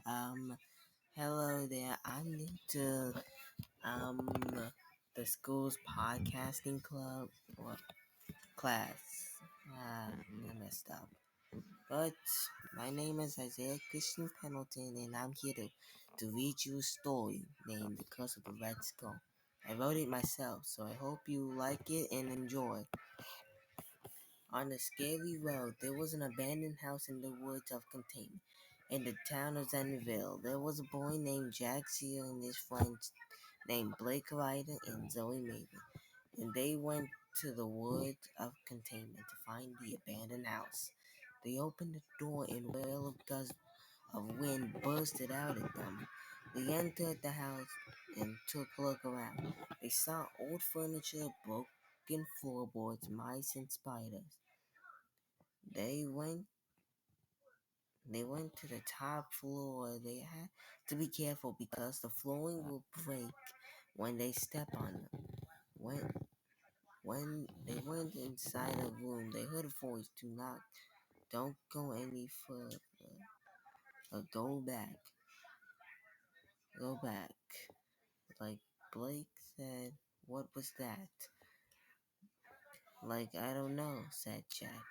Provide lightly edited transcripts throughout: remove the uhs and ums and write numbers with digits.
Um, Hello there. I'm new to um the school's podcasting club or class. I messed up. But my name is Isaiah Christian Pendleton, and I'm here to read you a story named The Curse of the Red Skull. I wrote it myself, so I hope you like it and enjoy. On a scary road, there was an abandoned house in the woods of containment. In the town of Zenville, there was a boy named Jack Sear and his friends named Blake Ryder and Zoe Maven, and they went to the woods of containment to find the abandoned house. They opened the door and a wail of gusts of wind bursted out at them. They entered the house and took a look around. They saw old furniture, broken floorboards, mice, and spiders. They went they went to the top floor. They had to be careful because the flooring will break when they step on them. When when they went inside a room, they heard a voice, "Do not, don't go any further. Go back, go back." Like Blake said, "What was that?" Like, "I don't know," said Jack.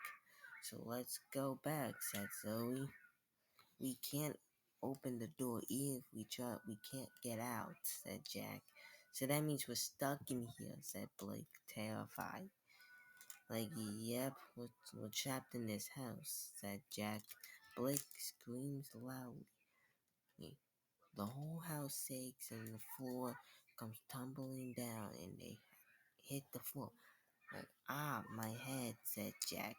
"So let's go back," said Zoe. "We can't open the door. Even if we try, we can't get out," said Jack. "So that means we're stuck in here," said Blake, terrified. Like, "Yep, we're trapped in this house," said Jack. Blake screams loudly. The whole house shakes and the floor comes tumbling down and they hit the floor. Like, "Ah, my head," said Jack.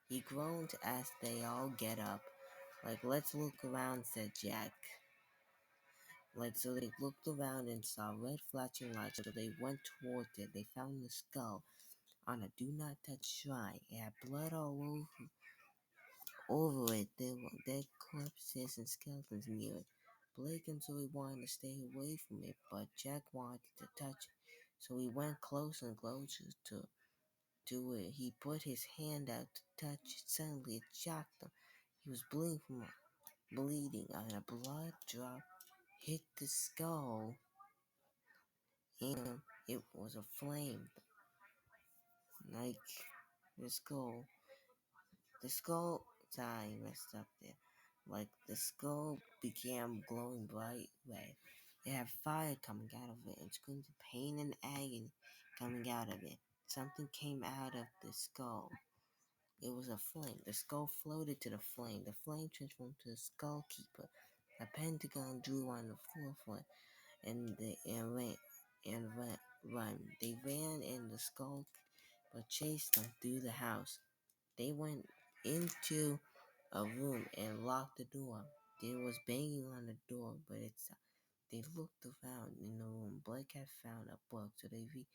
He groaned as they all get up. Like, "Let's look around," said Jack. So they looked around and saw red flashing lights, so they went towards it. They found the skull on a do not touch shrine. It had blood all over it. There were dead corpses and skeletons near it. Blake and Zoe wanted to stay away from it, but Jack wanted to touch it. So he went closer and closer to it. He put his hand out to touch it. Suddenly it shocked him. He was bleeding, and a blood drop hit the skull, and it was a flame. Like the skull. The skull. Sorry, messed up there. Like the skull began glowing bright red. It had fire coming out of it and screams of pain and agony coming out of it. Something came out of the skull. It was a flame. The skull floated to the flame. The flame transformed to a skull keeper. A pentagon drew on the forefront, and run. They ran, and the skull keeper chased them through the house. They went into a room and locked the door. There was banging on the door, but they looked around in the room. Blake had found a book, so they read.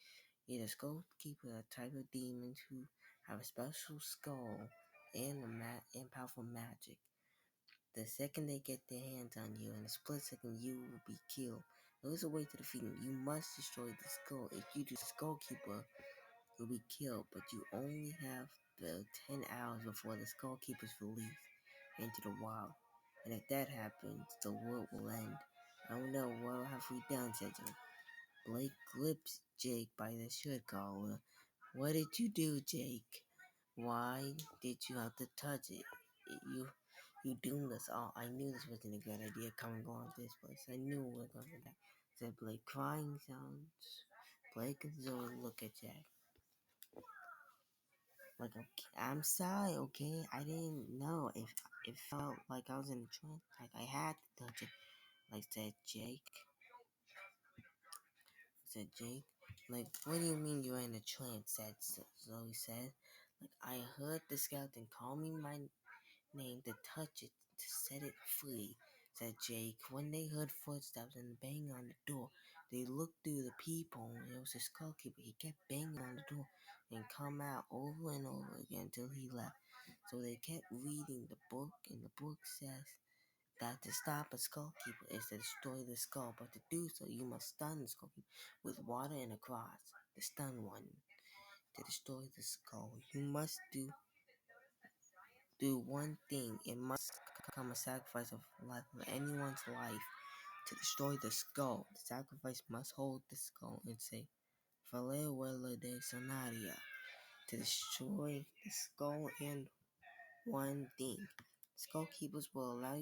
The skull keeper, a type of demons who have a special skull and powerful magic. The second they get their hands on you, in a split second, you will be killed. There is a way to defeat them. You must destroy the skull. If you do, the skull keeper will be killed, but you only have the 10 hours before the skull keeper's release into the wild. And if that happens, the world will end. "Oh no, what have we done?" said John. Blake gripped Jake by the shirt collar. "What did you do, Jake? Why did you have to touch it? You doomed us all. I knew this wasn't a good idea coming on to this place. I knew we were going to die," said Blake. Crying sounds. Blake and Zoe look at Jack. Like, "Okay, I'm sorry, okay? I didn't know if it felt like I was in a trance. Like I had to touch it," like said Jake. Like, "What do you mean you're in a trance?" Zoe said. Like, "I heard the skeleton call me my name to touch it to set it free," said Jake. When they heard footsteps and banging on the door, they looked through the peephole. It was the skull keeper. He kept banging on the door and come out over and over again until he left. So they kept reading the book, and the book says that to stop a skull keeper is to destroy the skull, but to do so you must stun the skull keeper with water and a cross. The stun one. To destroy the skull, you must do one thing. It must become a sacrifice of life of anyone's life to destroy the skull. The sacrifice must hold the skull and say, Farewell de Sonaria, to destroy the skull and one thing. Skull keepers will allow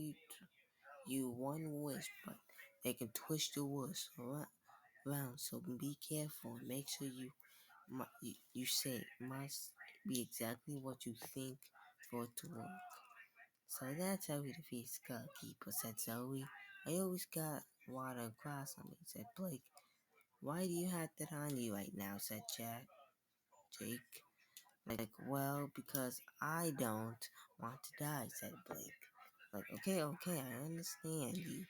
you one wish, but they can twist your wish around. So be careful and make sure you say it must be exactly what you think for it to work. So that's how we defeat Skull Keeper, said Zoe. I always got water and cross on me, said Blake. Why do you have that on you right now, said Jake. Well, because I don't want to die, said Blake. Okay, I understand you.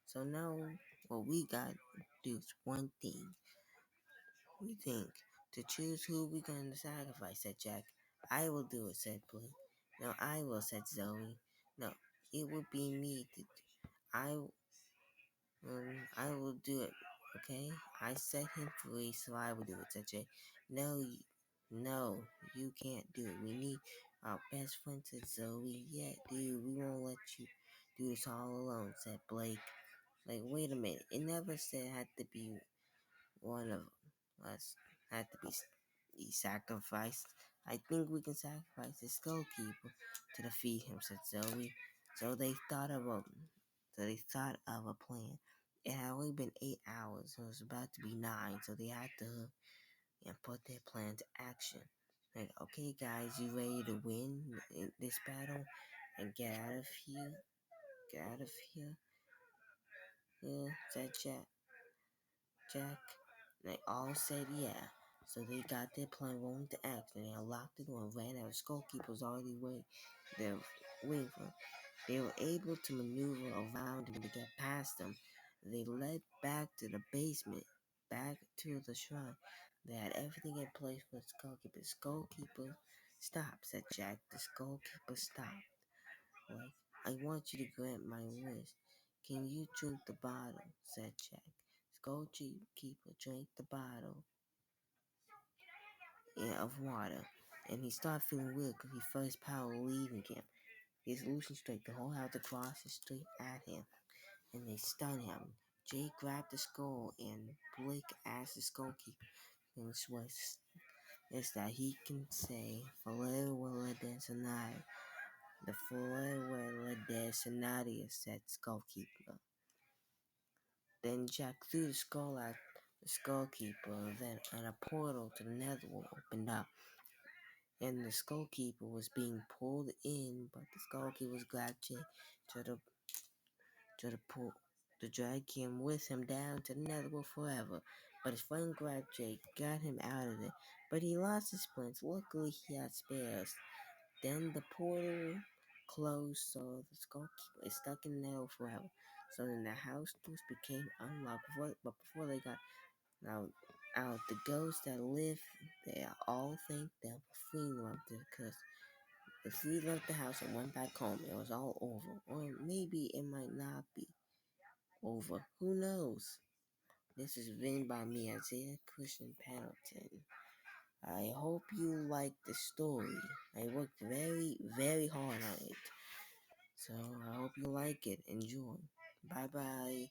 So now what we got to do is one thing. We think to choose who we're going to sacrifice, said Jack. I will do it, said Blake. No, I will, said Zoe. No, it will be me. I, I will do it, okay? I set him free, so I will do it, said Jake. No, you can't do it. We need our best friend, said Zoe. Yeah, dude, we won't let you do this all alone, said Blake. Wait a minute. It never said it had to be one of us had to be sacrificed. I think we can sacrifice the skull keeper to defeat him, said Zoe. So they thought of a plan. It had only been 8 hours. It was about to be 9, so they had to put their plan to action. Okay, guys, you ready to win this battle and get out of here? Get out of here. Yeah, said Jack. They all said yeah. So they got their plan rolling to action. They unlocked the door and ran out. The skullkeeper was already waiting for them. They were able to maneuver around him to get past them. They led back to the basement, back to the shrine. They had everything in place for the skullkeeper. The skullkeeper stopped, said Jack. The skullkeeper stopped. I want you to grant my wish. Can you drink the bottle? Said Jack. Skullkeeper drank the bottle of water, and he started feeling weird because he felt his power leaving him. His illusion straight, the whole house across the street at him, and they stunned him. Jake grabbed the skull, and Blake asked the skullkeeper in his voice is that he can say Farewell de Sonaria. The Farewell de Sonaria, said skullkeeper. Then Jack threw the skull at the skullkeeper, then and a portal to the netherworld opened up, and the skullkeeper was being pulled in, but the skullkeeper was glad to pull to drag him with him down to the netherworld forever. But his friend grabbed Jake, got him out of it, but he lost his splints. Luckily he had spares. Then the portal closed, so the skullkeeper is stuck in the netherworld forever. So then the house doors became unlocked, but before they got out, the ghosts that live there all thanked them for freeing them because if we left the house and went back home, it was all over. Or maybe it might not be over. Who knows? This is written by me, Isaiah Christian Pendleton. I hope you like the story. I worked very, very hard on it. So I hope you like it. Enjoy. Bye bye.